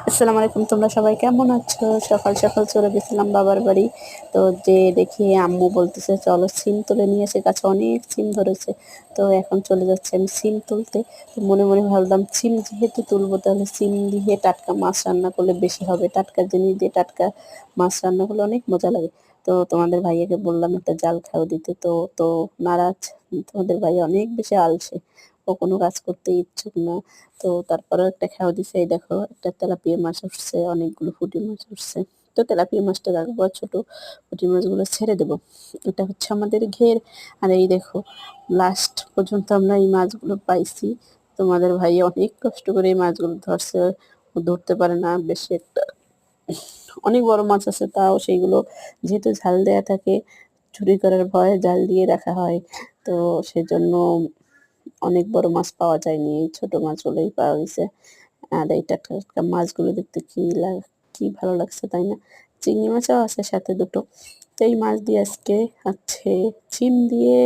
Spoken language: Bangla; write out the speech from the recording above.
আসসালামু আলাইকুম, তোমরা সবাই কেমন আছো? সকাল সকাল চলে গেছিলাম বাবার বাড়ি। তো যে দেখি আম্মু বলতেছে চলো সিম তুলে নিয়ে এসে, গাছে অনেক সিম ধরেছে। তো এখন চলে যাচ্ছে আমি সিম তুলতে। তো মনে মনে ভাবলাম সিম যেহেতু তুলবো তাহলে সিম দিয়ে টাটকা মাছ রান্না করলে বেশি হবে, টাটকা জিনিস দিয়ে টাটকা মাছ রান্না করলে অনেক মজা লাগে। তো তোমাদের ভাইয়াকে বললাম একটা জাল খাও দিতে, তো তো নারাজ। তোমাদের ভাইয়া অনেক বেশি আলসে, ও কোনো কাজ করতে ইচ্ছুক না। তো তারপরে একটা খেয়া দিছে, এই দেখো একটা তেলাপিয়া মাছ উঠছে, অনেকগুলো পুঁটি মাছ উঠছে। তো তেলাপিয়া মাছটা রাখবো আর ছোট পুঁটি মাছগুলো ছেড়ে দেবো। এটা হচ্ছে আমাদের ঘের। আর এই দেখো লাস্ট পর্যন্ত আমরা এই মাছগুলো পাইছি। তোমাদের ভাই অনেক কষ্ট করে এই মাছগুলো ধরছে, ও ধরতে পারে না বেশি একটা। অনেক বড় মাছ আছে, তাও সেইগুলো যেহেতু ঝাল দেয়া থাকে, চুরি করার ভয়ে জাল দিয়ে রাখা হয়। তো সেজন্য অনেক বড় মাছ পাওয়া যায়নি, এই ছোট মাছগুলোই পাওয়া গেছে। আর এই টাটকা মাছগুলো দেখতে কি ভালো লাগছে, তাই না? চিংড়ি মাছও আছে সাথে দুটো। তো এই মাছ দিয়ে আজকে হচ্ছে সিম দিয়ে